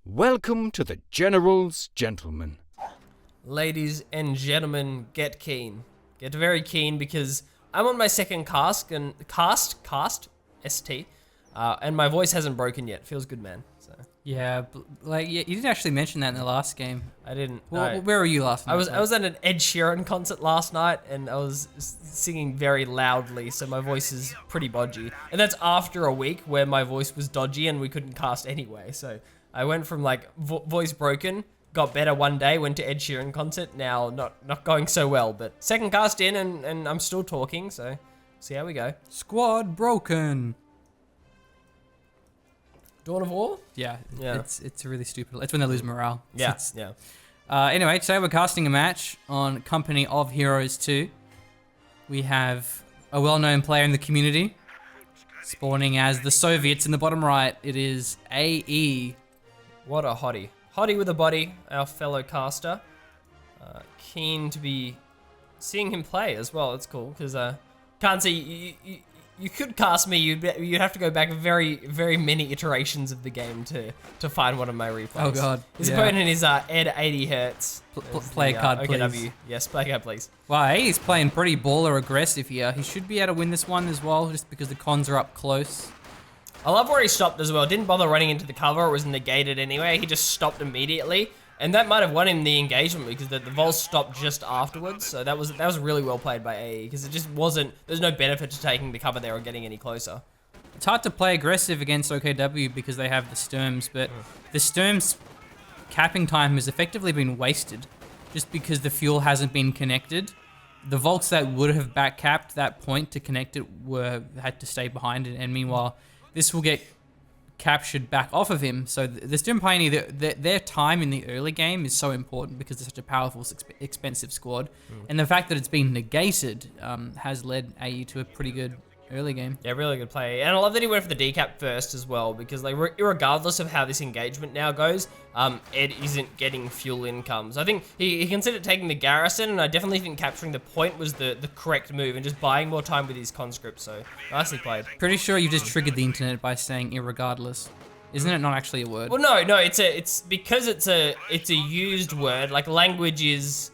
Welcome to the General's Gentlemen. Ladies and gentlemen, get keen. Get very keen because I'm on my second cast, ST, and my voice hasn't broken yet. Feels good, man. So Yeah, you didn't actually mention that in the last game. I didn't. Well, where were you last night? I was at an Ed Sheeran concert last night, and I was singing very loudly, so my voice is pretty bodgy. And that's after a week where my voice was dodgy and we couldn't cast anyway. So I went from like voice broken, got better one day, went to Ed Sheeran concert. Now not going so well, but second cast in, and I'm still talking. So see how we go. Squad broken. Dawn of War? Yeah. Yeah. It's really stupid. It's when they lose morale. Yeah. Anyway, today we're casting a match on Company of Heroes 2. We have a well-known player in the community, spawning as the Soviets in the bottom right. It is AE. What a hottie. Hottie with a body, our fellow caster. Keen to be seeing him play as well. It's cool, because can't see... You could cast me, you'd have to go back very, very many iterations of the game to find one of my replays. Oh god. His opponent is edd80hertz. Play a card, OKW. please. Yes, play a card, please. Wow, he's playing pretty baller aggressive here. He should be able to win this one as well, just because the cons are up close. I love where he stopped as well. Didn't bother running into the cover. It was negated anyway. He just stopped immediately. And that might have won him the engagement because the Vol stopped just afterwards. So that was really well played by AE because it just wasn't... There's no benefit to taking the cover there or getting any closer. It's hard to play aggressive against OKW because they have the Sturms, but the Sturms capping time has effectively been wasted just because the fuel hasn't been connected. The Volts that would have back capped that point to connect it had to stay behind it, and meanwhile, this will get captured back off of him. So the Sturm Pioneer, their time in the early game is so important because they're such a powerful, expensive squad. And the fact that it's been negated has led AE to a pretty good early game. Yeah, really good play. And I love that he went for the decap first as well because like regardless of how this engagement now goes, Ed isn't getting fuel incomes. I think he considered taking the garrison, and I definitely think capturing the point was the correct move and just buying more time with his conscript. So nicely played. Pretty sure you just triggered the internet by saying irregardless. Isn't it not actually a word? Well, no, it's because it's a used word. Like language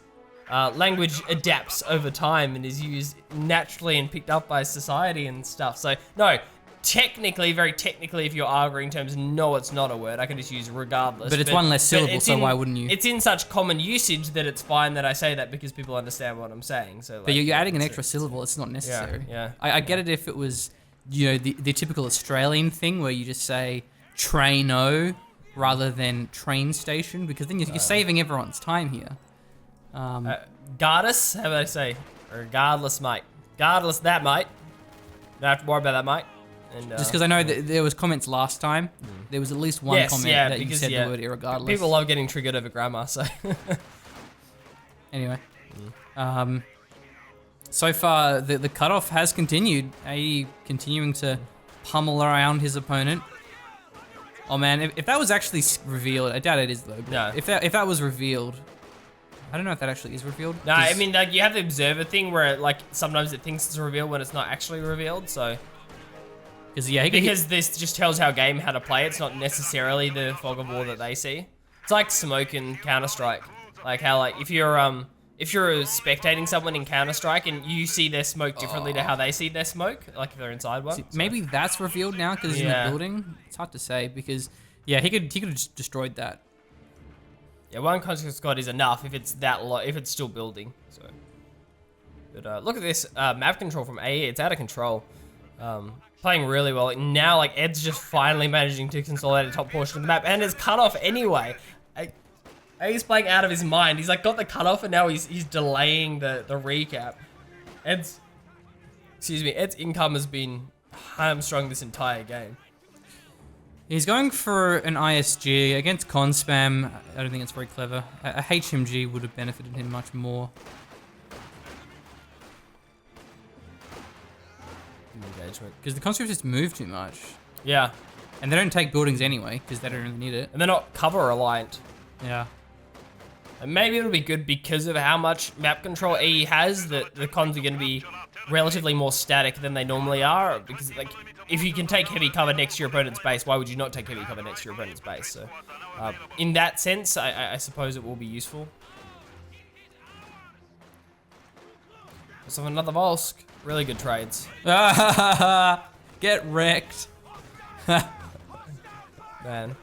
adapts over time and is used naturally and picked up by society and stuff. So no, very technically, if you're arguing terms, no, it's not a word. I can just use regardless. But it's one less syllable, so why wouldn't you? It's in such common usage that it's fine that I say that because people understand what I'm saying. So, like, but you're adding an extra syllable. It's not necessary. Yeah. I get it if it was, the typical Australian thing where you just say train-o rather than train station, because then you're saving everyone's time here. Regardless, how would I say? Regardless, mate. Regardless that, mate. Don't have to worry about that, mate. And, just because I know that there was comments last time, there was at least one comment that you said the word irregardless. People love getting triggered over grammar, so. Anyway. So far, the cutoff has continued. AE continuing to pummel around his opponent. Oh man, if that was actually revealed, I doubt it is though. No. If that was revealed, I don't know if that actually is revealed. No, I mean, like, you have the observer thing where, like, sometimes it thinks it's revealed when it's not actually revealed, so... Because this just tells how to play. It's not necessarily the fog of war that they see. It's like smoke in Counter-Strike. Like how, like, if you're spectating someone in Counter-Strike and you see their smoke differently to how they see their smoke, like if they're inside one. Maybe that's revealed now because he's in the building. It's hard to say because, yeah, he could have just destroyed that. Yeah, one conscript squad is enough if it's that low, if it's still building. So, but look at this map control from AE. It's out of control. Playing really well. Now, like, Ed's just finally managing to consolidate the top portion of the map, and it's cut off anyway. AE's playing out of his mind. He's like got the cutoff, and now he's delaying the recap. Ed's income has been hamstrung this entire game. He's going for an ISG against con spam. I don't think it's very clever. A HMG would have benefited him much more. Engagement. Because the conscripts just move too much. Yeah. And they don't take buildings anyway, because they don't really need it. And they're not cover reliant. Yeah. And maybe it'll be good because of how much map control AE has, that the cons are going to be relatively more static than they normally are. Because, like, if you can take heavy cover next to your opponent's base, why would you not take heavy cover next to your opponent's base? So In that sense, I suppose it will be useful. So another Volsk. Really good trades. Get wrecked. Man.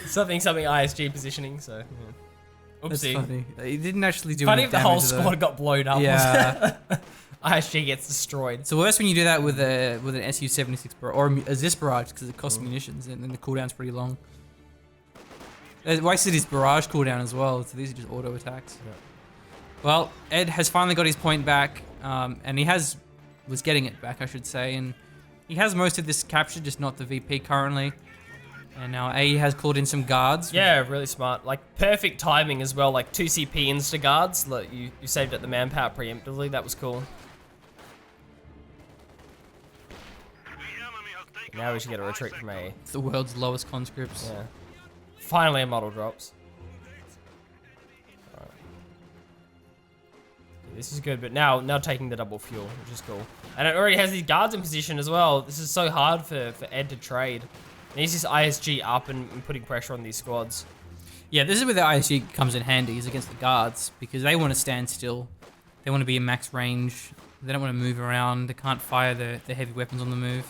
Something ISG positioning, so yeah. That's Oopsie. funny. He didn't actually do Funny any if the whole damage, though. squad got blown up. Yeah. ISG gets destroyed. It's worse when you do that with an SU-76 or a Zis barrage because it costs munitions and then the cooldown's pretty long. It wasted his barrage cooldown as well, so these are just auto attacks. Yeah. Well, Ed has finally got his point back, and he was getting it back, I should say, and he has most of this captured, just not the VP currently. And now AE has called in some guards. Yeah, really smart. Like, perfect timing as well. Like, 2 CP insta guards. Like, you saved up the manpower preemptively. That was cool. Now we should get a retreat from AE. It's the world's lowest conscripts. Yeah. Finally a model drops. Alright. Yeah, this is good, but now taking the double fuel, which is cool. And it already has these guards in position as well. This is so hard for Ed to trade. And he's just ISG up and putting pressure on these squads. Yeah, this is where the ISG comes in handy, is against the guards, because they want to stand still. They want to be in max range. They don't want to move around. They can't fire the heavy weapons on the move.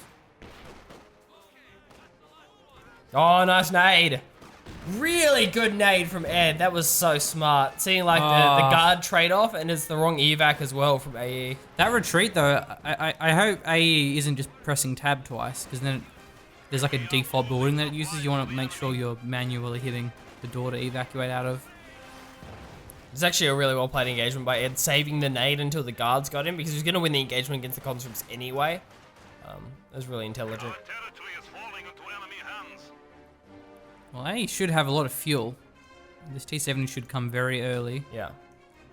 Oh, nice nade. Really good nade from Ed. That was so smart. Seeing like the guard trade-off, and it's the wrong evac as well from AE. That retreat, though, I hope AE isn't just pressing tab twice, because then there's like a default building that it uses. You want to make sure you're manually hitting the door to evacuate out of. It's actually a really well-played engagement by Ed, saving the nade until the guards got him, because he was going to win the engagement against the conscripts anyway. That was really intelligent. Well, AE should have a lot of fuel. This T-70 should come very early. Yeah.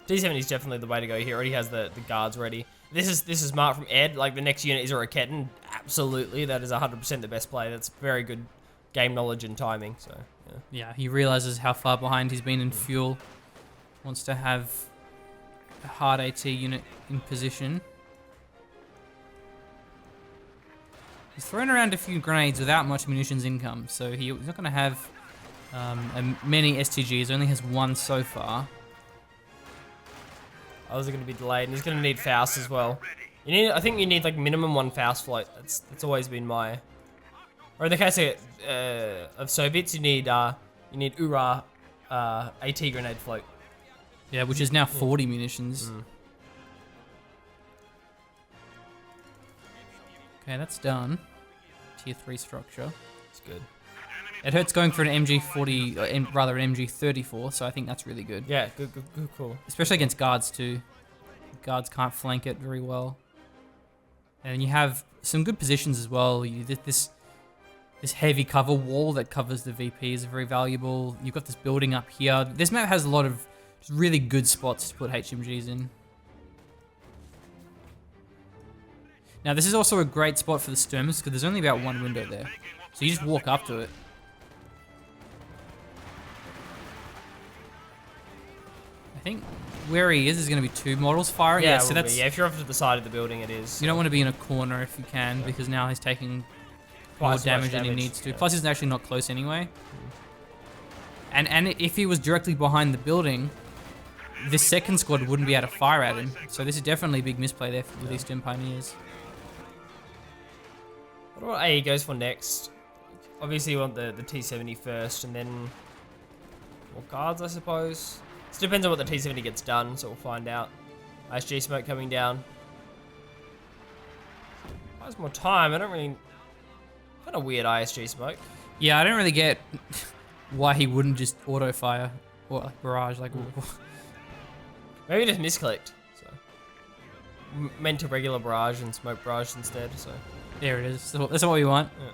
T-70 is definitely the way to go here. Already has the guards ready. This is smart from Ed. Like, the next unit is a Raketin. Absolutely. That is 100% the best play. That's very good game knowledge and timing. So, yeah. Yeah, he realizes how far behind he's been in fuel. Wants to have a hard AT unit in position. He's thrown around a few grenades without much munitions income, so he's not going to have many STGs. Only has one so far. Others are going to be delayed, and he's going to need Faust as well. I think you need like minimum 1 Faust float. That's always been my. Or in the case of Soviets, you need URA AT grenade float. Yeah, which is now 40 munitions. Okay, that's done. Tier 3 structure. It's good. It hurts going for an MG40, rather an MG34, so I think that's really good. Yeah, good, cool. Especially against guards too. Guards can't flank it very well. And you have some good positions as well. This heavy cover wall that covers the VP is very valuable. You've got this building up here. This map has a lot of really good spots to put HMGs in. Now this is also a great spot for the Sturmers because there's only about one window there. So you just walk up to it. I think where he is going to be 2 models firing. Yeah, so that's, if you're off to the side of the building, it is. You don't want to be in a corner if you can, because now he's taking more damage than he needs to. Yeah. Plus he's actually not close anyway. And if he was directly behind the building, this second squad wouldn't be able to fire at him. So this is definitely a big misplay there for the Eastern Pioneers. What AE goes for next? Obviously you want the T-70 first, and then more guards, I suppose. It depends on what the T-70 gets done, so we'll find out. ISG smoke coming down. There's more time. I don't really. Kind of weird ISG smoke. Yeah, I don't really get why he wouldn't just auto fire or like barrage. Like, maybe just misclicked. So meant to regular barrage and smoke barrage instead. So there it is. So that's what we want. Yeah.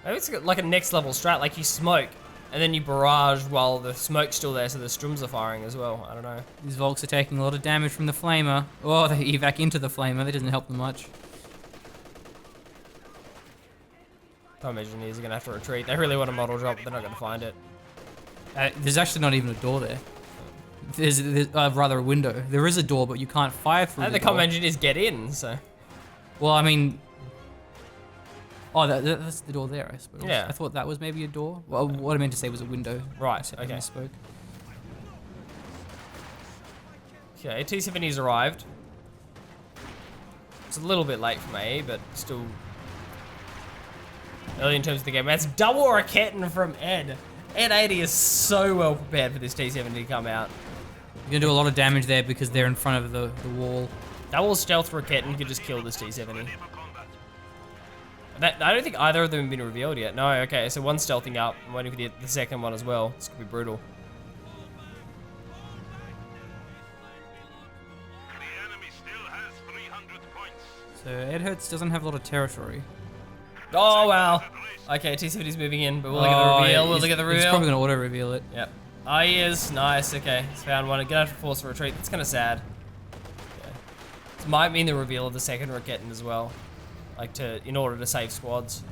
Maybe it's like a next level strat, like you smoke, and then you barrage while the smoke's still there, so the strums are firing as well. I don't know. These Volks are taking a lot of damage from the Flamer. Oh, they evac into the Flamer. That doesn't help them much. Can't imagine these are going to have to retreat. They really want a model drop, but they're not going to find it. There's actually not even a door there. There's rather a window. There is a door, but you can't fire through And the the door. comm engineers get in, so... Well, I mean... Oh, that's the door there, I suppose. Yeah. I thought that was maybe a door. Well, what I meant to say was a window. Right, I okay. misspoke. Okay, T70's arrived. It's a little bit late for me, but still early in terms of the game. That's double Raketen from Ed. Ed80 is so well prepared for this T70 to come out. You're gonna do a lot of damage there because they're in front of the wall. Double stealth Raketen could just kill this T70. I don't think either of them have been revealed yet. No, okay, so one's stealthing up. I'm waiting for the second one as well. This could be brutal. So edd80hertz doesn't have a lot of territory. Oh, wow. Okay, T70's moving in, but we'll look at the reveal. We'll look at the reveal. He's probably gonna auto-reveal it. Yep. Oh, he is. Nice, okay. He's found one. Gonna have to force a retreat. That's kind of sad. Okay. This might mean the reveal of the second Raketen as well. Like, in order to save squads.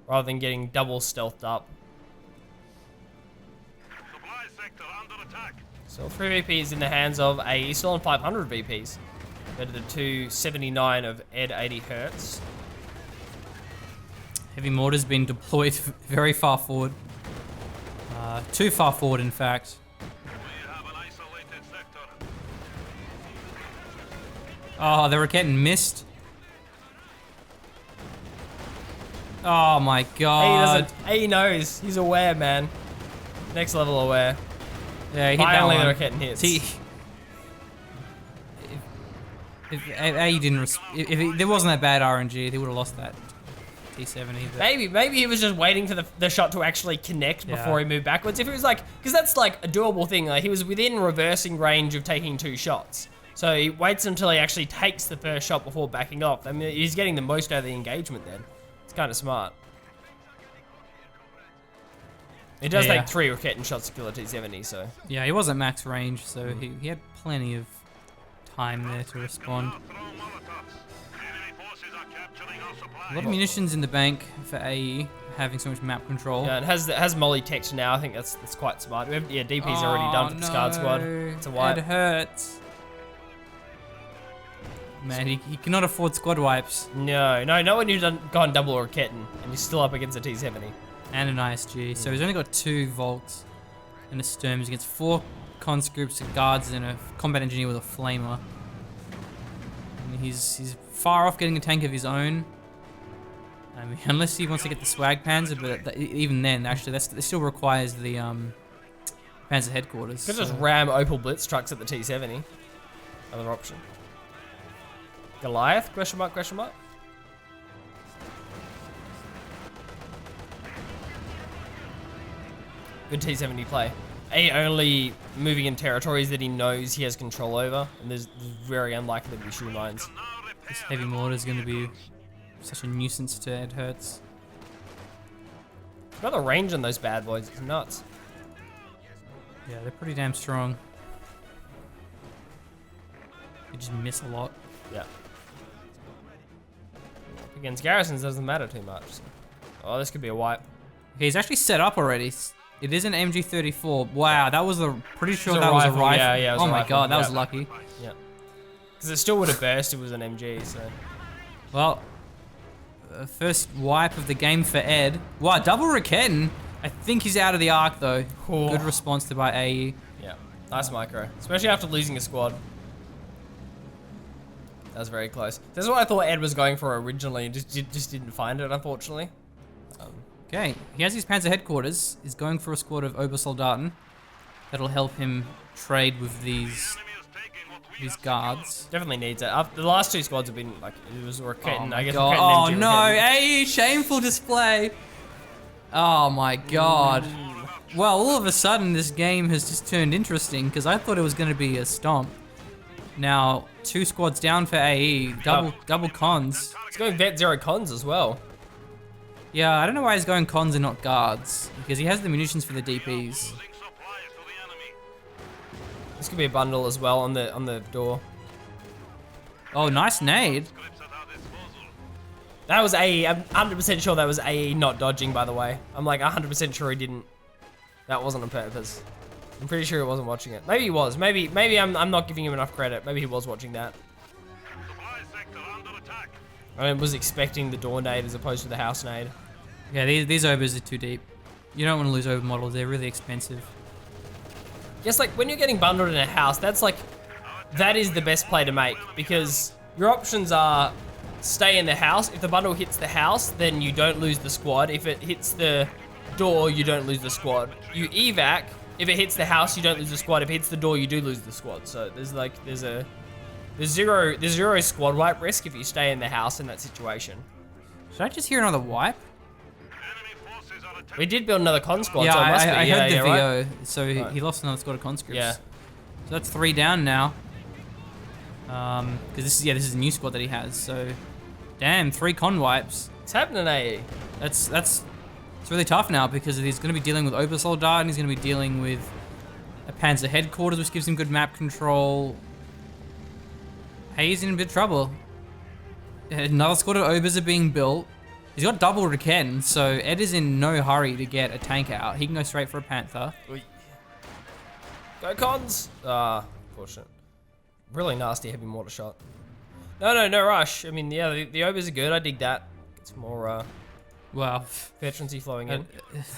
Rather than getting double stealthed up. Supply sector under attack. So 3 VPs in the hands of a still on 500 VPs. Better than 279 of edd80hertz. Heavy mortar's been deployed very far forward. Too far forward, in fact. We have an isolated sector. Oh, the Raketen missed. Oh my god. He knows. He's aware, man. Next level aware. Yeah, he hit that Finally one. the Raketen hits. If there wasn't that bad RNG, they would have lost that T70. But Maybe he was just waiting for the shot to actually connect before he moved backwards. If it was like, because that's like a doable thing. Like he was within reversing range of taking 2 shots. So he waits until he actually takes the first shot before backing off. I mean, he's getting the most out of the engagement then. It's kind of smart. It does take 3 Raketen shots to kill a T70, so. yeah, he wasn't max range, so he had plenty of time there to respond. Throw Molotovs. Enemy forces are capturing our supply. A lot of munitions in the bank for AE, having so much map control. Yeah, it has Molly text now. I think that's quite smart. Yeah, DP's already done for the Scarred Squad. It's a wipe. It hurts. Man, he cannot afford squad wipes. No, not when you've gone double or Raketen and you're still up against a T70. And an ISG. So he's only got 2 Volks and a Sturms against 4 conscripts, a guards, and a combat engineer with a flamer. And he's far off getting a tank of his own. I mean, unless he wants to get the swag Panzer, but even then, actually, that still requires the Panzer headquarters. Could just ram Opel Blitz trucks at the T70. Another option. Goliath? Question mark, question mark? Good T70 play. Only moving in territories that he knows he has control over, and there's very unlikely to be shoe mines. This heavy mortar is going to be such a nuisance to edd80hertz. Got the range on those bad boys, it's nuts. Yeah, they're pretty damn strong. They just miss a lot. Yeah. Against garrisons doesn't matter too much. So. Oh, this could be a wipe. Okay, he's actually set up already. It is an MG34. Wow, that was pretty sure It's a that was a rifle. rifle. Yeah, it was oh a my rifle. god, that was Yeah. lucky. Yeah. Because it still would have burst if it was an MG, so. Well, first wipe of the game for Ed. Wow, double Raketen. I think he's out of the arc though. Oh. Good response to by AE. Yeah, nice micro. Especially after losing a squad. That was very close. This is what I thought Ed was going for originally, and just didn't find it, unfortunately. Okay, he has his Panzer headquarters. He's going for a squad of Obersoldaten. That'll help him trade with these guards. Definitely needs it. The last 2 squads have been like, it was Raketen, I guess. God. Raketen, Oh MG, no, Raketen. AE, shameful display. Oh my god. Well, all of a sudden this game has just turned interesting because I thought it was going to be a stomp. Now, 2 squads down for AE, double cons. It's going vet 0 cons as well. Yeah, I don't know why he's going cons and not guards because he has the munitions for the DPs. This could be a bundle as well on the door. Oh, nice nade. That was AE. I'm 100% sure that was AE not dodging, by the way. I'm like 100% sure he didn't. That wasn't on purpose. I'm pretty sure he wasn't watching it. Maybe he was. Maybe I'm not giving him enough credit. Maybe he was watching that. I was expecting the door nade as opposed to the house nade. Yeah, these overs are too deep. You don't want to lose over models. They're really expensive. Just like when you're getting bundled in a house, that is the best play to make, because your options are stay in the house. If the bundle hits the house, then you don't lose the squad. If it hits the door, you don't lose the squad. You evac. If it hits the house, you don't lose the squad. If it hits the door, you do lose the squad. So there's zero squad wipe risk if you stay in the house in that situation. Should I just hear another wipe? We did build another con squad, Yeah, so it must be. I heard the VO, right? so he lost another squad of conscripts. Yeah. So that's 3 down now. Because this is a new squad that he has. So, damn, 3 con wipes. It's happening, AE. It's really tough now because he's going to be dealing with Obersoldat and he's going to be dealing with a Panzer headquarters, which gives him good map control. Hey, he's in a bit of trouble. Another squad of Obers are being built. He's got double Riken, so Ed is in no hurry to get a tank out. He can go straight for a Panther. Go cons! Fortunate. Really nasty heavy mortar shot. No rush. I mean, yeah, the Obers are good. I dig that. It's more Wow. veterancy flowing in.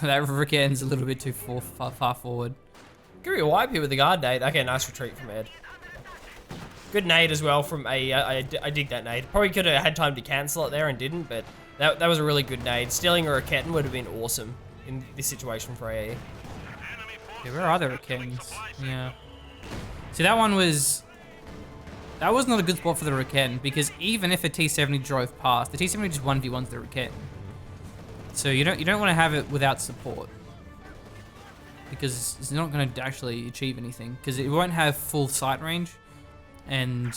That Riken's a little bit too far forward. Give me a wipe here with the guard nade. Okay, nice retreat from Ed. Good nade as well from AE. I dig that nade. Probably could have had time to cancel it there and didn't, but that was a really good nade. Stealing a Raketten would have been awesome in this situation for AE. Yeah, where are the Rikens? Yeah. See, that was not a good spot for the Riken, because even if a T-70 drove past, the T-70 just 1v1s the Riken. So you don't want to have it without support, because it's not going to actually achieve anything, because it won't have full sight range, and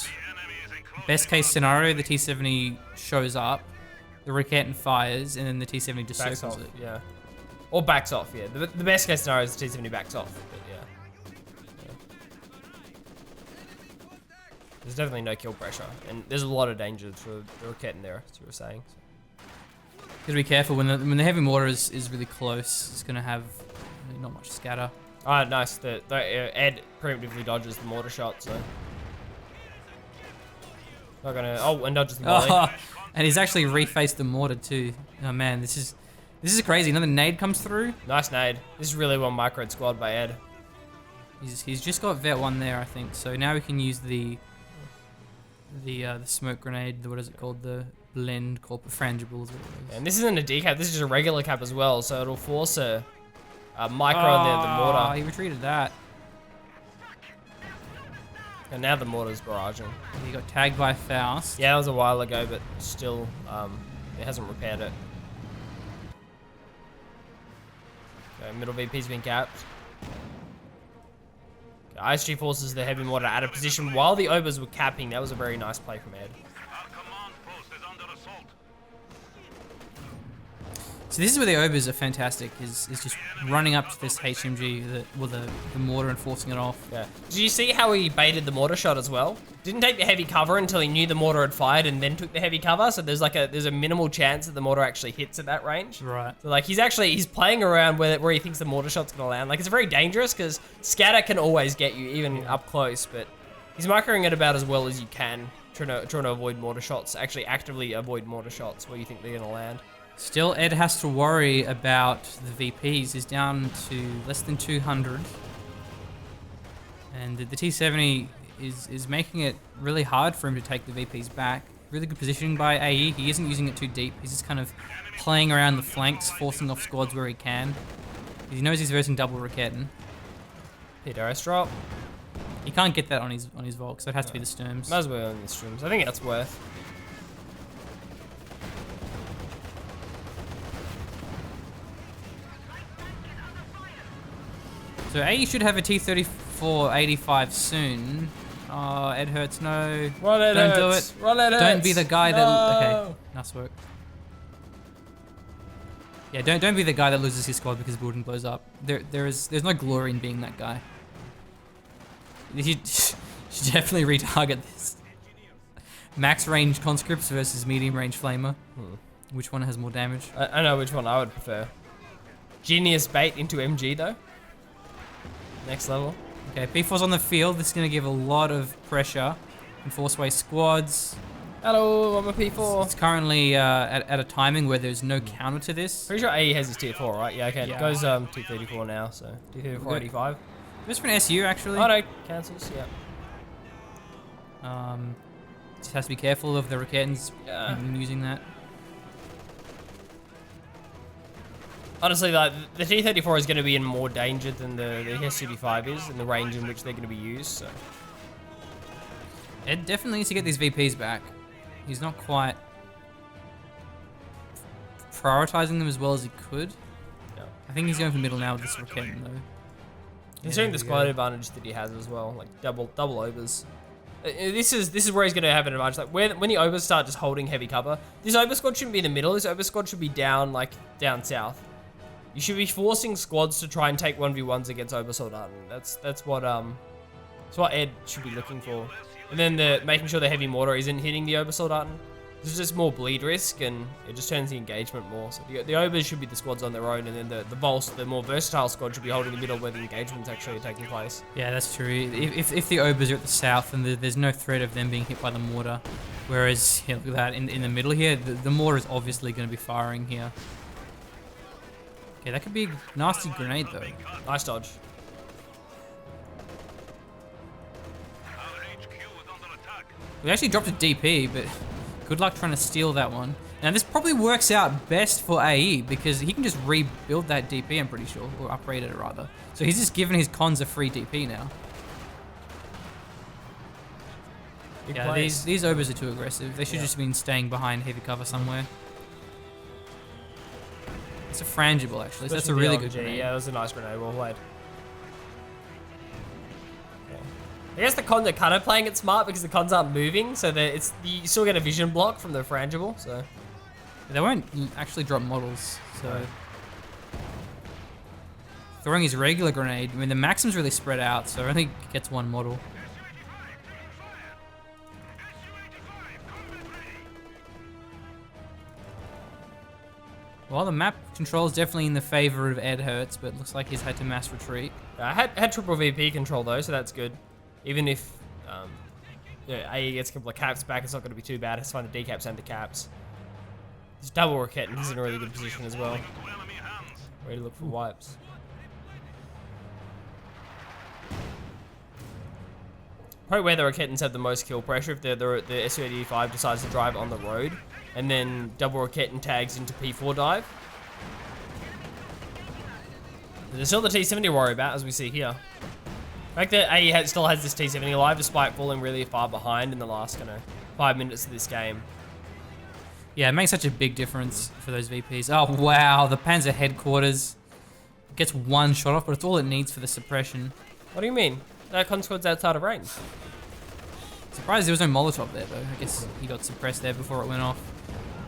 best case scenario, the T-70 shows up, the Riken fires, and then the T-70 just Backs circles off, it. yeah. Or backs off, yeah. The best case scenario is the T-70 backs off, but yeah. There's definitely no kill pressure, and there's a lot of danger for the Raketten there, as you were saying. Gotta be careful when the heavy mortar is really close. It's gonna have really not much scatter. Ah, nice. The Ed preemptively dodges the mortar shot, so not gonna. Oh, and dodges the volley. Oh, and he's actually refaced the mortar too. Oh man, this is crazy. Another nade comes through. Nice nade. This is really well microed squad by Ed. He's just got vet 1 there, I think. So now we can use the smoke grenade. What is it called? The blend corporate frangibles. And this isn't a decap. This is just a regular cap as well. So it'll force a micro on the mortar. He retreated that. And now the mortar's barraging. He got tagged by Faust. Yeah, that was a while ago, but still, it hasn't repaired it. Okay, middle VP's been capped. Okay, ISG forces the heavy mortar out of position while the Obers were capping. That was a very nice play from Ed. Our command post is under assault. So this is where the Obers are fantastic, is just running up to this HMG with the mortar and forcing it off. Yeah. Did you see how he baited the mortar shot as well? Didn't take the heavy cover until he knew the mortar had fired and then took the heavy cover. So there's a minimal chance that the mortar actually hits at that range. Right. So like he's playing around where he thinks the mortar shot's gonna land. Like it's very dangerous because scatter can always get you even up close, but he's microing it about as well as you can, trying to avoid mortar shots. Actually actively avoid mortar shots where you think they're gonna land. Still, Ed has to worry about the VPs. He's down to less than 200. And the T-70 is making it really hard for him to take the VPs back. Really good positioning by AE. He isn't using it too deep. He's just kind of playing around the flanks, forcing off squads where he can. He knows he's versing double Raketten. Hit Arrest drop. He can't get that on his Volk, so it has to be the Sturms. Might as well on the streams. I think that's worth. So AE should have a T-34-85 soon. Oh, edd80hertz, no. Run edd80hertz. Don't do it. Run edd80hertz. Don't be the guy No. that... Okay, nice work. Yeah, don't be the guy that loses his squad because the building blows up. There's no glory in being that guy. You should definitely retarget this. Max range conscripts versus medium range flamer. Which one has more damage? I know which one I would prefer. Genius bait into MG though. Next level. Okay, B4's on the field. This is going to give a lot of pressure and force away squads. Hello, I'm a P4. It's currently at a timing where there's no counter to this. Pretty sure AE has his tier 4, right? Yeah, okay. Yeah. It goes T34 now, so T34 85. Just for an SU, actually. Oh no, cancels, yeah. Just has to be careful of the Raketans using that. Honestly, like, the T34 is going to be in more danger than the S35 is, in the range in which they're going to be used, so. Ed definitely needs to get these VPs back. He's not quite prioritizing them as well as he could. Yeah. I think he's going for middle now with this Raketan, though. Considering the there we squad go. advantage that he has as well, like double obers. This is where he's going to have an advantage. Like when the obers start just holding heavy cover, this ober squad shouldn't be in the middle. This ober squad should be down south. You should be forcing squads to try and take 1v1s against ober soldaten. That's what Ed should be looking for. And then making sure the heavy mortar isn't hitting the ober soldaten. There's just more bleed risk, and it just turns the engagement more. So the obers should be the squads on their own, and then the Volks, the more versatile squad, should be holding the middle where the engagement's actually taking place. Yeah, that's true. If the Obers are at the south, and there's no threat of them being hit by the mortar, whereas look at that in the middle here, the mortar is obviously going to be firing here. Okay, that could be a nasty grenade though. Nice dodge. Our HQ is under attack. We actually dropped a DP, but good luck trying to steal that one. Now this probably works out best for AE because he can just rebuild that DP, I'm pretty sure, or upgrade it rather. So he's just giving his cons a free DP now. Big Yeah, plays. these Obers are too aggressive. They should just have been staying behind heavy cover somewhere. It's a frangible actually, so that's a really good grenade. Yeah, that was a nice grenade. Well played. I guess the cons are kind of playing it smart because the cons aren't moving, so that you still get a vision block from the frangible. So They won't actually drop models, so throwing his regular grenade. I mean, the Maxim's really spread out, so I don't think he gets one model. Well, the map control is definitely in the favor of edd80hertz, but it looks like he's had to mass retreat. I had triple VP control though, so that's good. Even if AE gets a couple of caps back, it's not going to be too bad. It's fine to decaps and decaps. He's double rocket and he's in a really good position as well. To enemy hands. Ready to look for wipes. Probably where the Raketans have the most kill pressure if the SU-85 decides to drive on the road, and then double Raketan tags into P4 dive. But there's still the T-70 to worry about, as we see here. The fact that AE still has this T-70 alive despite falling really far behind in the last 5 minutes of this game. Yeah, it makes such a big difference for those VPs. Oh, wow, the Panzer headquarters gets one shot off, but it's all it needs for the suppression. What do you mean? That con squad's outside of range. Surprised there was no Molotov there, though. I guess he got suppressed there before it went off.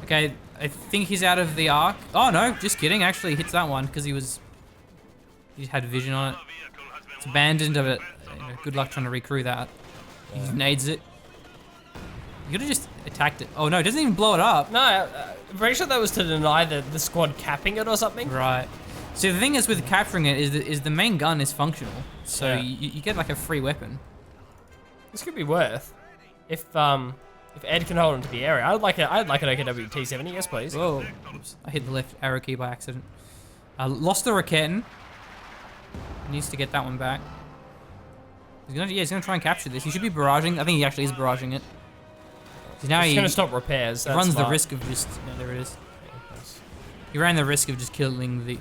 Okay, I think he's out of the arc. Oh, no, just kidding. Actually, he hits that one because he had vision on it. It's abandoned, but good luck trying to recrew that. He nades it. You could have just attacked it. Oh, no, it doesn't even blow it up. No, I'm pretty sure that was to deny the squad capping it or something. Right. So the thing is with capturing it is the main gun is functional. So Yeah. you get like a free weapon. This could be worth if Ed can hold onto the area. I'd like an OKW T-70, yes please. Whoa. Oops. I hit the left arrow key by accident. Lost the Raketan. Needs to get that one back. He's gonna try and capture this. He should be barraging. I think he actually is barraging it. So now He's he gonna stop repairs. he That's runs the smart. risk of just there it is. He ran the risk of just killing the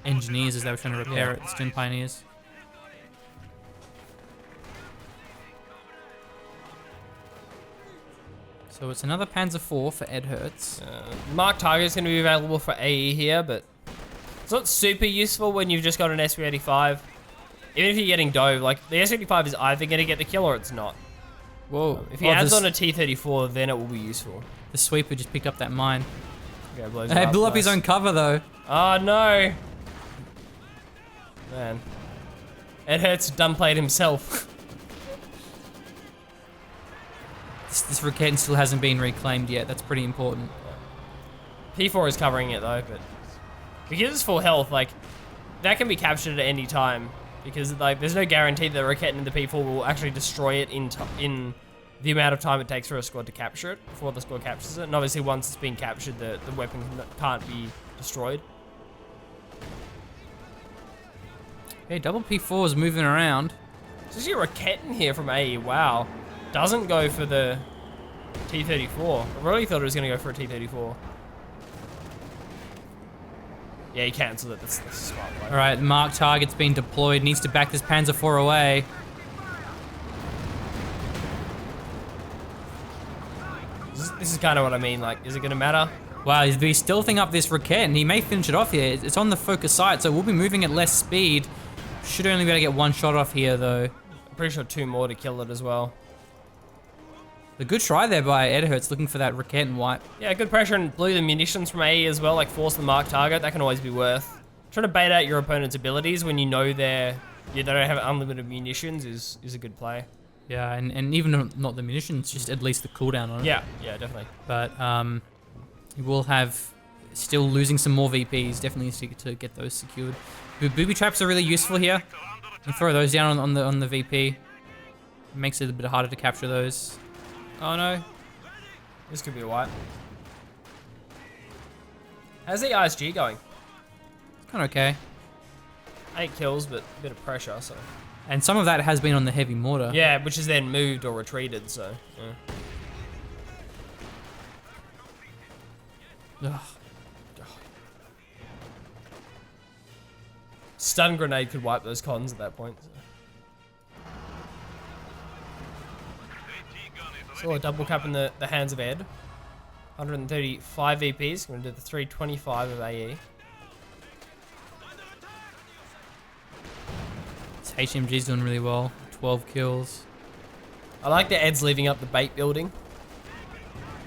engineers as they were trying to repair it, the Stone Pioneers. So it's another Panzer IV for edd80hertz. Mark Tiger is going to be available for AE here, but it's not super useful when you've just got an SU-85. Even if you're getting dove, like the SU-85 is either going to get the kill or it's not. Whoa. If he adds on a T-34, then it will be useful. The sweeper just picked up that mine. Okay, blows He it blew up nice. his own cover though. Oh no! Man. edd80hertz done played himself. This Raketan still hasn't been reclaimed yet. That's pretty important. P4 is covering it though, but because it's full health, like that can be captured at any time because like there's no guarantee that Raketan in the P4 will actually destroy it in the amount of time it takes for a squad to capture it before the squad captures it. And obviously once it's been captured, the weapon can't be destroyed. Hey, double P4 is moving around. There's actually a Rocket in here from AE. Wow. Doesn't go for the T-34. I really thought it was going to go for a T-34. Yeah, he cancelled it. That's a smart play. All right, mark target's been deployed. Needs to back this Panzer IV away. This is kind of what I mean. Like, is it going to matter? Wow, he's stealthing up this Rocket, and he may finish it off here. It's on the focus site, so we'll be moving at less speed. Should only be able to get one shot off here, though. I'm pretty sure 2 more to kill it as well. A good try there by edd80hertz, looking for that Rocket and wipe. Yeah, good pressure and blew the munitions from AE as well, like force the mark target. That can always be worth. Trying to bait out your opponent's abilities when you know you don't have unlimited munitions is a good play. Yeah, and even not the munitions, just at least the cooldown on it. Yeah, definitely. But he will have still losing some more VPs. Definitely to get those secured. Booby traps are really useful here. You throw those down on the VP. It makes it a bit harder to capture those. Oh no. This could be a wipe. How's the ISG going? It's kind of okay. 8 kills, but a bit of pressure, so. And some of that has been on the heavy mortar. Yeah, which is then moved or retreated, so. Yeah. Ugh. Stun grenade could wipe those cons at that point. So a double cap in the hands of Ed. 135 VPs. Going to do the 325 of AE. This HMG's doing really well. 12 kills. I like that Ed's leaving up the bait building.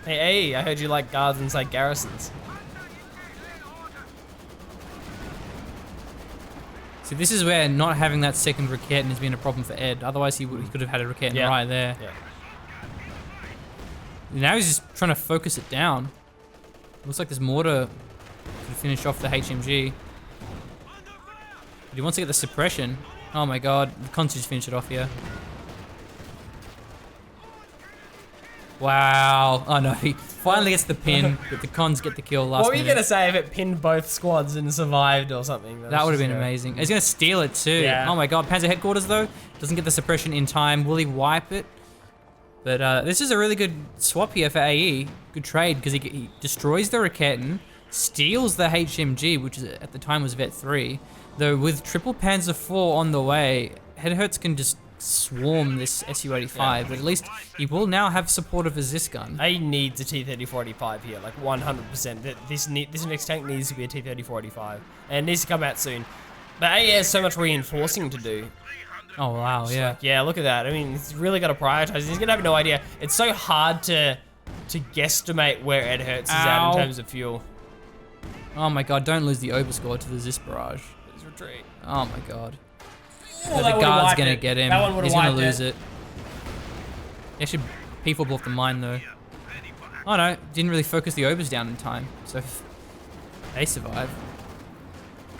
Hey, I heard you like guards inside garrisons. See, this is where not having that second Rocket has been a problem for Ed. Otherwise, he could have had a Rocket right there. Yeah. Now he's just trying to focus it down. Looks like this mortar could finish off the HMG. But he wants to get the suppression. Oh my god, the cons just finish it off here. Wow. Oh no, he finally gets the pin, but the cons get the kill last What were you minute. going to say if it pinned both squads and survived or something? That would have been amazing. He's going to steal it too. Yeah. Oh my god, Panzer headquarters though. Doesn't get the suppression in time. Will he wipe it? But this is a really good swap here for AE. Good trade, because he destroys the Raketen, steals the HMG, which is, at the time was Vet 3. Though with triple Panzer 4 on the way, edd80hertz can just swarm this Su-85, but at least he will now have support of his gun. AE needs a T-3485 here, like 100%. This next tank needs to be a T-3485, and it needs to come out soon. But AE has so much reinforcing to do. Oh wow, yeah. Like, yeah, look at that. I mean, he's really got to prioritize. He's gonna have no idea. It's so hard to guesstimate where edd80hertz is at in terms of fuel. Oh my god, don't lose the overscore to the Zis barrage. His retreat. Oh my god. Oh, The that would've guard's wiped gonna it. get him. That one would've He's gonna wiped lose it. He actually P4 blew off the mine though. Oh no, didn't really focus the overs down in time. So they survive.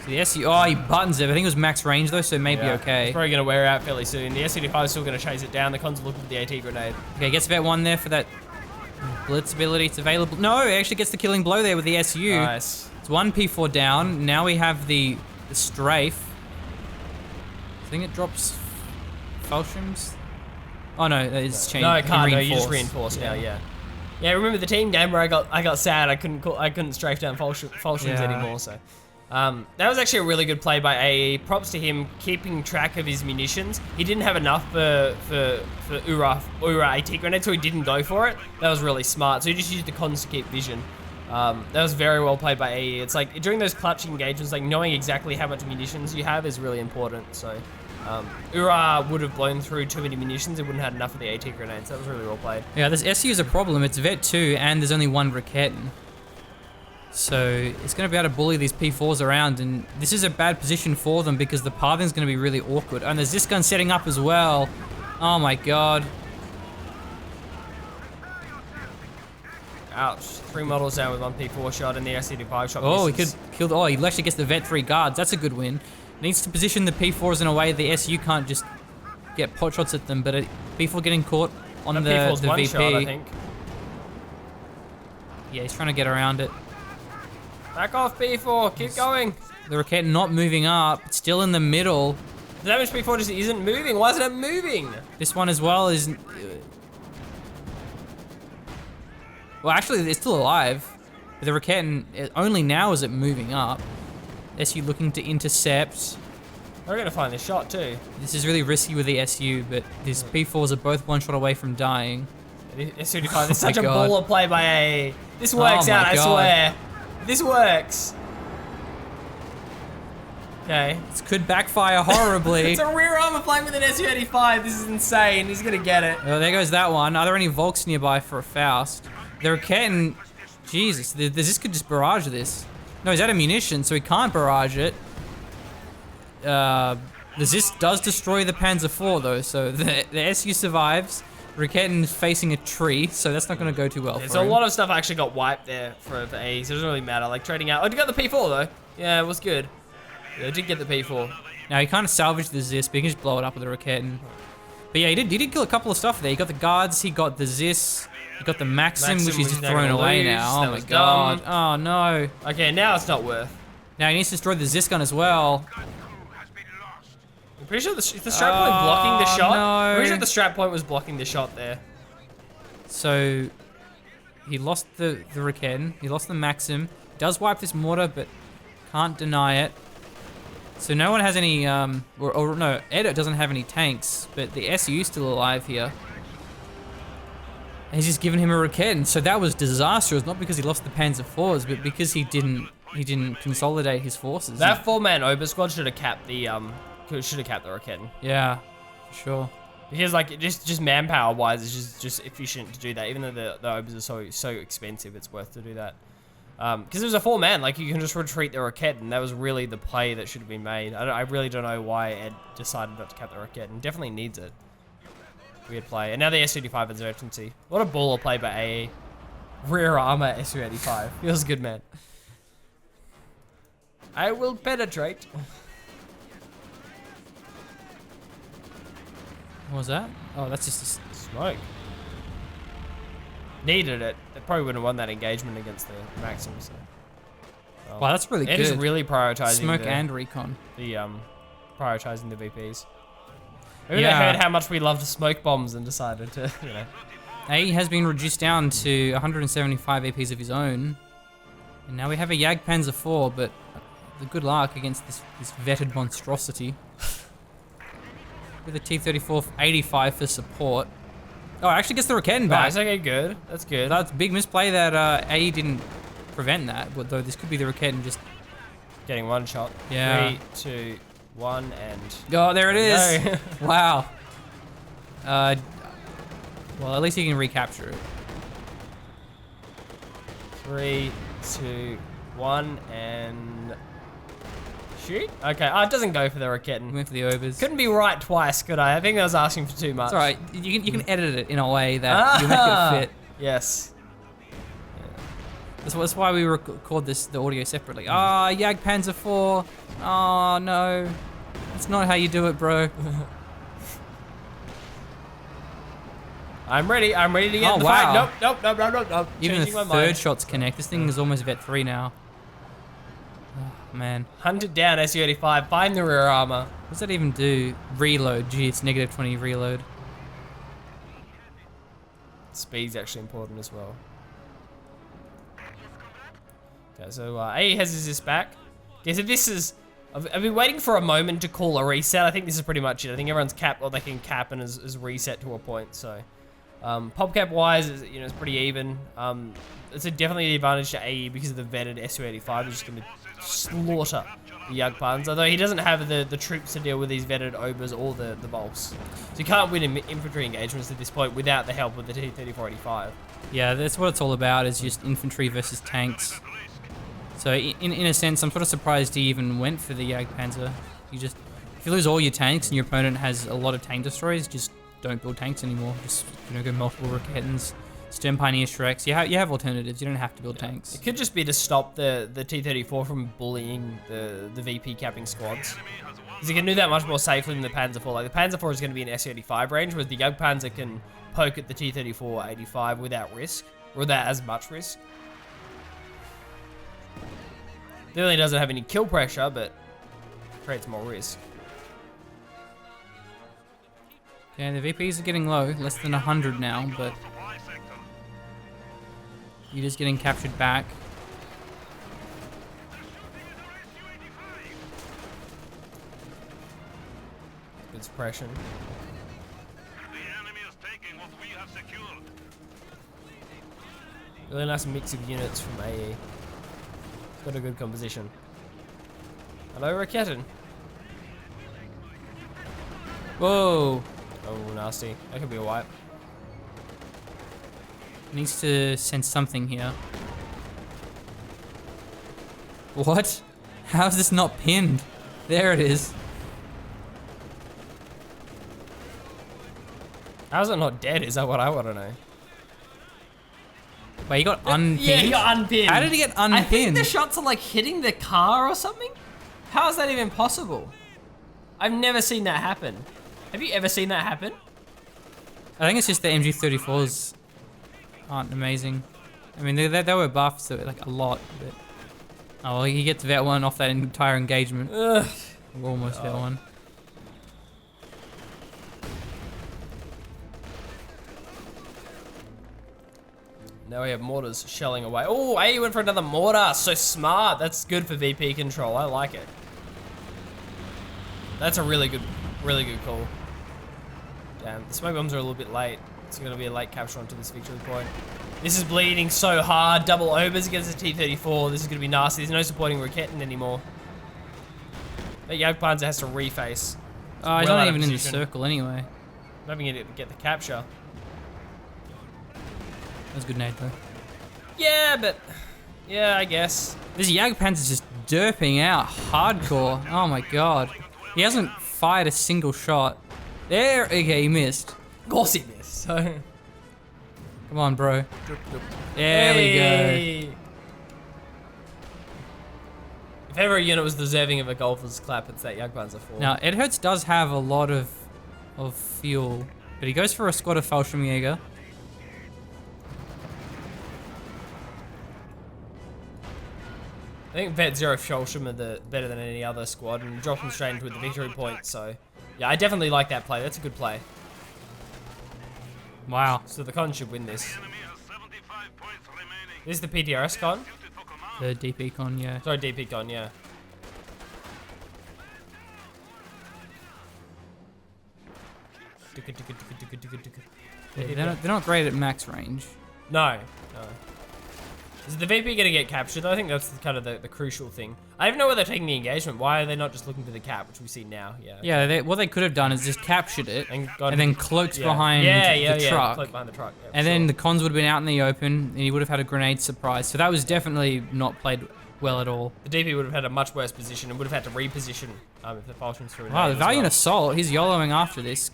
So the SU, oh, he buttons it. I think it was max range though, so maybe okay. It's probably going to wear out fairly soon. The SU-85 is still going to chase it down. The cons are looking for the AT grenade. Okay, gets about one there for that blitz ability. It's available. No, it actually gets the killing blow there with the SU. Nice. It's one P4 down. Now we have the strafe. I think it drops Falchions. Oh no, it's changed. No, it can't. No, you just reinforce now. Yeah. Yeah. Remember the team game where I got sad. I couldn't strafe down Falchions anymore. So. That was actually a really good play by AE. Props to him keeping track of his munitions. He didn't have enough for Ura AT grenade, so he didn't go for it. That was really smart. So he just used the cons to keep vision. That was very well played by AE. It's like during those clutch engagements, like knowing exactly how much munitions you have is really important. So Ura would have blown through too many munitions. It wouldn't have had enough of the AT grenades. That was really well played. Yeah, this SU is a problem. It's Vet 2 and there's only one Raketen. So it's going to be able to bully these P4s around, and this is a bad position for them because the pathing is going to be really awkward. And there's this gun setting up as well. Oh my god. Ouch. 3 models down with 1 P4 shot and the SC-5 shot. Oh, misses. he could kill. Oh, he actually gets the Vet 3 guards. That's a good win. Needs to position the P4s in a way the SU can't just get pot shots at them, but P4 getting caught on That the P4's one VP. shot, I think. Yeah, he's trying to get around it. Back off, P4. Keep going. The Rocket not moving up. It's still in the middle. The damage P4 just isn't moving. Why isn't it moving? This one as well is... Well, actually, it's still alive. But the Rocket, only now is it moving up. SU looking to intercept. We're gonna find this shot too. This is really risky with the SU, but these P4s are both one shot away from dying. S35 is such my a God. baller play by A. This works Oh my out, I God. swear. This works. Okay. This could backfire horribly. It's a rear armor playing with an SU-85. This is insane. He's gonna get it. Oh, there goes that one. Are there any Volks nearby for a Faust? The Rocket, Jesus, this could just barrage this. No, he's out of munitions, so he can't barrage it. The Zis does destroy the Panzer IV though, so the SU survives. Raketin is facing a tree, so that's not going to go too well There's for a him. lot of stuff actually got wiped there for A, so it doesn't really matter. Like trading out. Oh, you got the P4 though. Yeah, it was good. Yeah, I did get the P4. Now he kind of salvaged the Zis, but he can just blow it up with the Raketin. But yeah, he did kill a couple of stuff there. He got the guards, he got the Zis, he got the Maxim, which he's just now thrown gonna away lose. now. That Oh my was god. dumb. Oh no. Okay, now it's not worth. Now he needs to destroy the Zis gun as well. I'm pretty sure the strap point blocking the shot. no. I'm pretty sure the strap point was blocking the shot there. So he lost the Raketin, he lost the Maxim. Does wipe this mortar, but can't deny it. So no one has any, or no, edd80 doesn't have any tanks, but the SU's still alive here. And he's just given him a Raketin, so that was disastrous, not because he lost the Panzer IVs, but because he didn't consolidate his forces. That 4-man Ober squad should have capped the Raketin. Yeah, for sure. Because like just manpower wise, it's just efficient to do that. Even though the Obers are so expensive, it's worth to do that. Because it was a 4-man, like you can just retreat the Raketin. That was really the play that should have been made. I really don't know why Ed decided not to cap the Raketin. Definitely needs it. Weird play. And now the SU-85 has urgency. What a baller play by AE. Rear armor SU-85. Feels good, man. I will penetrate. What was that? Oh, that's just a Smoke. Needed it. They probably wouldn't have won that engagement against the Maxim. So. Well, wow, that's really Ed good. is really prioritizing Smoke the, and recon. prioritizing the VPs. Maybe Yeah. they heard how much we love to smoke bombs and decided to, you know. AE has been reduced down to 175 APs of his own. And now we have a Jagdpanzer IV, but the good luck against this vetted monstrosity. With a T-34 85 for support. Oh, it actually gets the Raketin back. Nice, okay, good. That's good. That's a big misplay that AE didn't prevent that, but though this could be the Raketin just... Getting one shot. Yeah. 3, 2, 1, and... Oh, there it There we is! go. Wow. Well, at least he can recapture it. 3, 2, 1, and... Shoot? Okay, oh, it doesn't go for the He Raketin. went for the overs. Couldn't be right twice, could I? I think I was asking for too much. It's alright, you can edit it in a way that you make it fit. Yes. That's why we record the audio separately. Ah, Jagdpanzer IV. Oh no, that's not how you do it, bro. I'm ready. I'm ready to get Oh, in the wow. fight. Nope. Even Changing the my third mind. shots connect. This thing is almost vet 3 now. Oh, man, Hunted down SU-85. Find the rear armor. what does that even do? Reload. Gee, it's -20 reload. Speed's actually important as well. Okay, so A has his back. Okay, so this is... I've been waiting for a moment to call a reset. I think this is pretty much it. I think everyone's capped, or they can cap and is reset to a point. So, pop cap wise, it's pretty even. It's definitely the advantage to AE because of the vetted SU-85. He's just going to slaughter the Jagdpanzer. Although he doesn't have the troops to deal with these vetted Obers or the Volks. So you can't win infantry engagements at this point without the help of the T-34-85. Yeah, that's what it's all about. Is just infantry versus tanks. So in a sense, I'm sort of surprised he even went for the Jagdpanzer. If you lose all your tanks and your opponent has a lot of tank destroyers, just don't build tanks anymore. Just go multiple Raketins. Stern Pioneer Shreks. You have alternatives. You don't have to build tanks. It could just be to stop the T-34 from bullying the VP capping squads. Because you can do that much more safely than the Panzer IV. Like, the Panzer IV is going to be in SU-85 range, whereas the Jagdpanzer can poke at the T-34-85 without risk, or without as much risk. It really doesn't have any kill pressure, but creates more risk. Yeah, the VPs are getting low, less than 100 now, but Supply sector. you're just getting captured back. Good suppression. The enemy is taking what we have secured. Really nice mix of units from AE. Got a good composition. Hello, Raketin. Whoa! Oh, nasty. That could be a wipe. Needs to send something here. What? How is this not pinned? There it is. How's it not dead? Is that what I want to know? Wait, he got unpinned? Yeah, he got unpinned. How did he get unpinned? I think the shots are like hitting the car or something. How is that even possible? I've never seen that happen. Have you ever seen that happen? I think it's just the MG34s aren't amazing. I mean, they were buffed so like a lot, but oh well, he gets vet one off that entire engagement. Ugh. We're almost vet one. Now we have mortars shelling away. Oh, hey, went for another mortar. So smart. That's good for VP control. I like it. That's a really good call. Damn, the smoke bombs are a little bit late. It's going to be a late capture onto this victory point. This is bleeding so hard. Double overs against the T-34. This is going to be nasty. There's no supporting Raketin anymore. That Jagdpanzer has to reface. Oh, he's Well not out of even in the position. circle anyway. Not even going to get the capture. That was a good nade though. Yeah, but... Yeah, I guess. This Jagdpanzer's just derping out hardcore. Oh my god. He hasn't fired a single shot. There, okay, he missed. Of course he missed. So... Come on, bro. There we go. If ever a unit was deserving of a golfer's clap, it's that Jagdpanzer 4. Now, edd80hertz does have a lot of fuel, but he goes for a squad of Fallschirmjäger. I think Vet Zero Fallschirm are better than any other squad and drop them straight into the victory point, so... Yeah, I definitely like that play. That's a good play. Wow. So the con should win this. Enemy has 75 points remaining. This is the PTRS con? Executed for command. The DP con, yeah. Sorry, DP con, yeah. They're not great at max range. No. Is the VP going to get captured? I think that's kind of the crucial thing. I don't know where they're taking the engagement. Why are they not just looking for the cap, which we see now? Yeah. Yeah, what they could have done is just captured it And and then cloaked behind the truck. Cloaked behind the truck. Yeah, And then the cons would have been out in the open, and he would have had a grenade surprise. So that was definitely not played well at all. the DP would have had a much worse position and would have had to reposition if the Fallschirm's through. Wow, the Valiant Assault, he's YOLOing after this.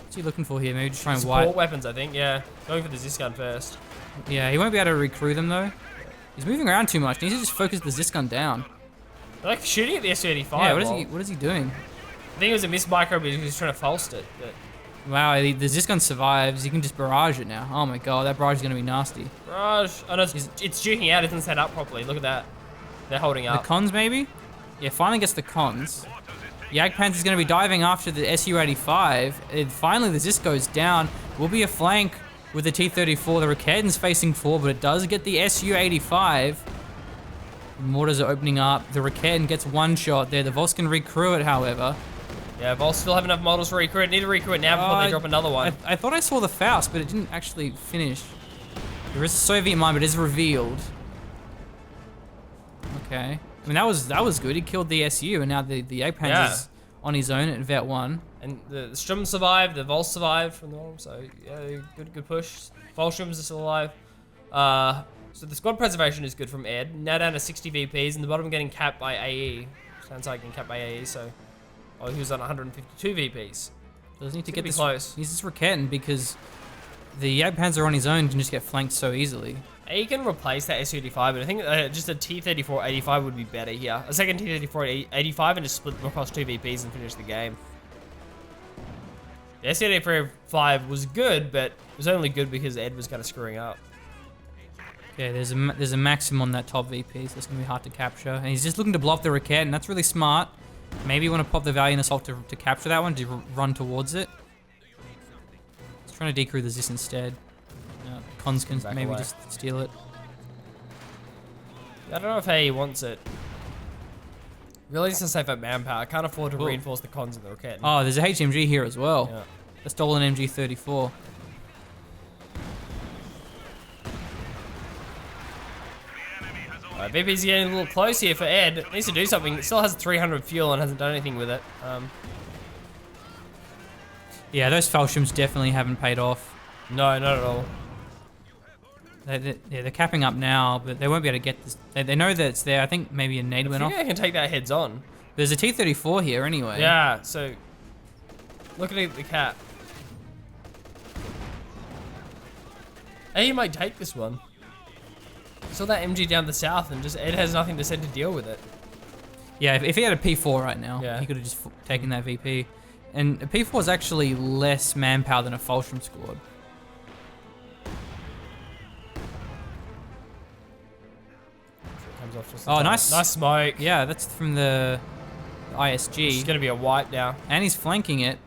What's he looking for here? Maybe just try and Support wipe. weapons, I think. Yeah, going for the Zisgun first. Yeah, he won't be able to recruit them though. He's moving around too much. He needs to just focus the Zisgun down. They're like shooting at the SU-85. Yeah, well, what is he doing? I think it was a missed micro, but he was trying to false it. But Wow, the Zisgun survives. He can just barrage it now. Oh my god, that barrage is going to be nasty. barrage. Oh no, it's juking out. It isn't set up properly. Look at that. They're holding The up. cons maybe? Yeah, finally gets the cons. Jagdpanzer's going to be diving after the SU-85. And finally the Zis goes down. Will be a flank with the T-34. The Raketin's facing forward, but it does get the SU-85. The mortars are opening up. The Raketin gets one shot there. The Vols can recrew it, however. Yeah, Vols still have enough models to recruit. Need to recruit now before they drop another one. I thought I saw the Faust, but it didn't actually finish. There is a Soviet mine, but it is revealed. Okay. I mean, that was good. He killed the SU, and now the Jagdpanzer's on his own at Vet 1. And the Strum survived, the Vols survived from the bottom, so yeah, good push. Volstrums are still alive. So the squad preservation is good from Ed. Now down to 60 VPs, and the bottom getting capped by AE. Sounds like getting capped by AE, so... Oh, he was on 152 VPs. Does need to Could get be this close. He's just Raketin because The Jagdpanzer on his own can just get flanked so easily. He can replace that SU-85, but I think just a T-34-85 would be better here. A second T-34-85 and just split them across 2 VPs and finish the game. The SU-85 was good, but it was only good because Ed was kind of screwing up. Okay, there's a maxim on that top VP, so it's going to be hard to capture. And he's just looking to blow up the Rocket, and that's really smart. Maybe you want to pop the Valiant Assault to capture that one, to run towards it. He's trying to decrew this instead. Cons can maybe just steal it. I don't know if he wants it. Really needs to save up manpower. Can't afford to reinforce the cons in the Rocket. Oh, there's a HMG here as well. Yeah. A stolen MG34. VP's getting a little close here for Ed. Needs to do something. It still has 300 fuel and hasn't done anything with it. Yeah, those Falchions definitely haven't paid off. No, not at all. They're capping up now, but they won't be able to get this. They know that it's there. I think maybe a nade went off. I can take that heads on. There's a T-34 here anyway. Yeah, so look at the cap. Hey, you might take this one. Saw that MG down the south and just Ed has nothing to send to deal with it. Yeah, if he had a P4 right now, Yeah. he could have just taken that VP. And a P4 is actually less manpower than a Fulcrum squad. Comes off just Oh, nice. Nice smoke. Yeah, that's from the It's ISG. gonna be a wipe now. And he's flanking it.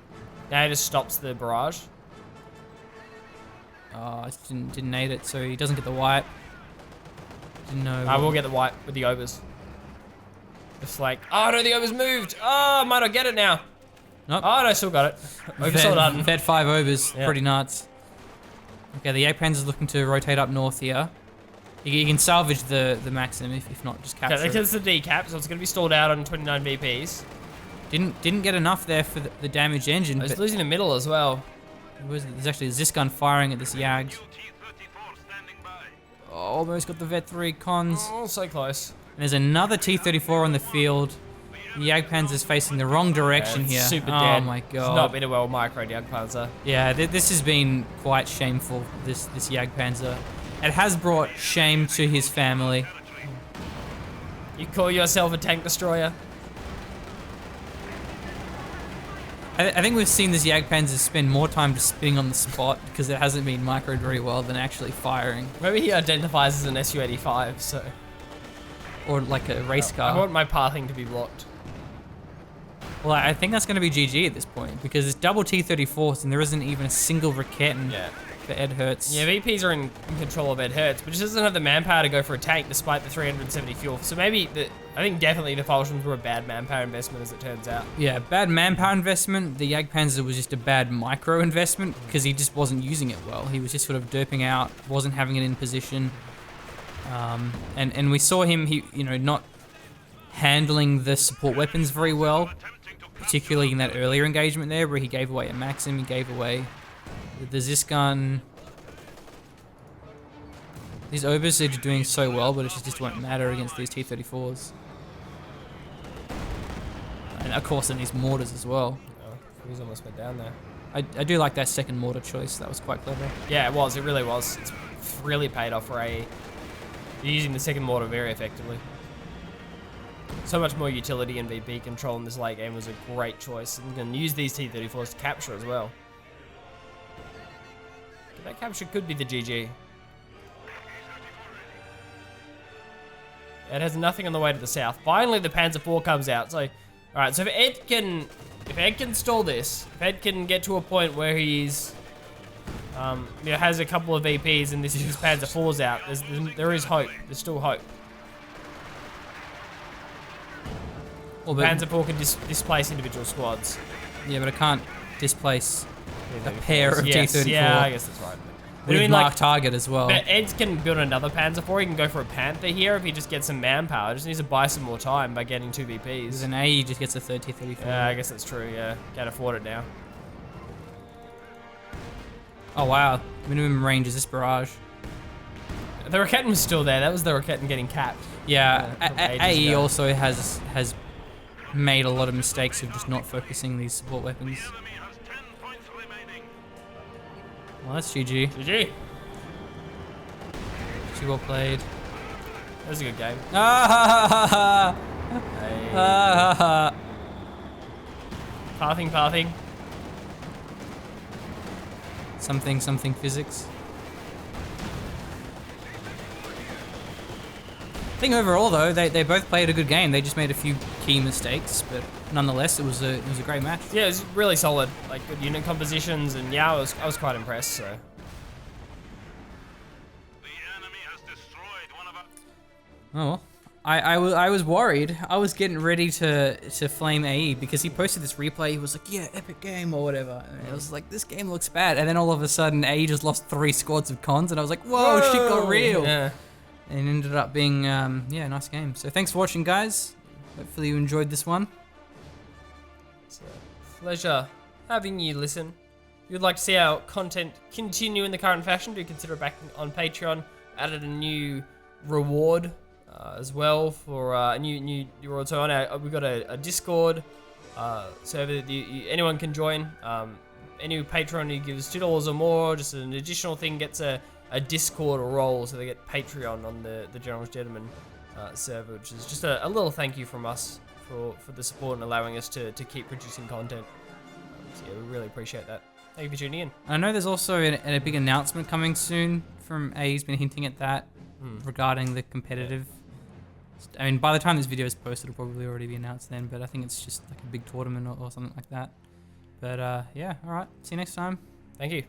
Now he just stops the barrage. Oh, didn't nade it, so he doesn't get the wipe. Didn't know. I will get the wipe with the overs. The flank. Oh no, the overs moved. Oh, I might not get it now. Nope. Oh no, still got it. Over sold out. Fed 5 overs. Yeah. Pretty nuts. Okay, the Jagdpanzer is looking to rotate up north here. You can salvage the Maxim if not just capture Okay, it. that's the decap, so it's gonna be stalled out on 29 VPs. Didn't get enough there for the damaged engine. I was But losing the middle as well. there's actually a Zisgun firing at this Yag. T-34 standing by. Oh, almost got the Vet 3 cons. Oh, so close. And there's another T-34 on the field. The Jagdpanzer's facing the wrong direction Yeah, here. it's super oh dead. my It's god. not been a well micro Jagdpanzer. Yeah, this has been quite shameful, this Jagdpanzer. It has brought shame to his family. You call yourself a tank destroyer? I think we've seen this Jagdpanzer spend more time just spinning on the spot because it hasn't been microed very well than actually firing. Maybe he identifies as an SU-85, so... Or like a race I car. want my pathing to be blocked. Well, I think that's going to be GG at this point because it's double T-34s and there isn't even a single Raketten Yeah. for edd80hertz. Yeah, VPs are in control of edd80hertz, but just doesn't have the manpower to go for a tank despite the 370 fuel. So maybe, I think definitely the Fulchions were a bad manpower investment as it turns out. Yeah, bad manpower investment. The Jagdpanzer was just a bad micro investment because he just wasn't using it well. He was just sort of derping out, wasn't having it in position. And we saw him, not handling the support weapons very well, particularly in that earlier engagement there where he gave away a Maxim, he gave away the Zisgun. These Obers are doing so well, but it just won't matter against these T-34s. And of course in these mortars as well. Oh, he's almost went down there. I do like that second mortar choice, that was quite clever. Yeah, it was. It really was. It's really paid off for AE. You're using the second mortar very effectively. So much more utility and VP control in this late game was a great choice. And you can use these T-34s to capture as well. That capture could be the GG. It has nothing on the way to the south. Finally, the Panzer IV comes out. So, all right. So if Ed can stall this, if Ed can get to a point where he's, has a couple of VPs and this Panzer IV's out, there is hope. There's still hope. Well, but, Panzer IV can displace individual squads. yeah, but I can't displace a pair of Yes, T-34 yeah, I guess that's right. But with I mean, marked target as well. But Ed can build another Panzer IV. He can go for a Panther here if he just gets some manpower. Just needs to buy some more time by getting 2 With VPs. an A, he just gets a third T-34. Yeah, I guess that's true. Yeah, can't afford it now. Oh wow, minimum range is this barrage. The Roketten was still there. That was the Roketten getting capped. Yeah, from ages AE ago. also has made a lot of mistakes of just not focusing these support weapons. The enemy has 10 points remaining. Well, that's GG. GG. She well played. That was a good game. Ah, Hey. ah, Pathing. something physics. I think overall though, they both played a good game. They just made a few key mistakes, but nonetheless, it was a great match. Yeah, it was really solid. Like good unit compositions, and yeah, I was quite impressed. So. The enemy has destroyed one of our... Oh well. I was worried. I was getting ready to flame AE because he posted this replay. He was like, yeah, epic game or whatever. And I was like, this game looks bad. And then all of a sudden, AE just lost 3 squads of cons. And I was like, whoa, shit got real. Yeah. And it ended up being, yeah, a nice game. So thanks for watching, guys. Hopefully you enjoyed this one. It's a pleasure having you listen. If you'd like to see our content continue in the current fashion, do consider backing on Patreon. Added a new reward as well for a new reward. So we've got a Discord server that anyone can join. Any Patreon who gives $2 or more, just an additional thing, gets a Discord role, so they get Patreon on the General's Gentleman server, which is just a little thank you from us for the support and allowing us to keep producing content. So yeah, we really appreciate that. Thank you for tuning in. I know there's also a big announcement coming soon from AE. He's been hinting at that regarding the competitive. I mean, by the time this video is posted, it'll probably already be announced then, but I think it's just like a big tournament or something like that. But yeah, alright. See you next time. Thank you.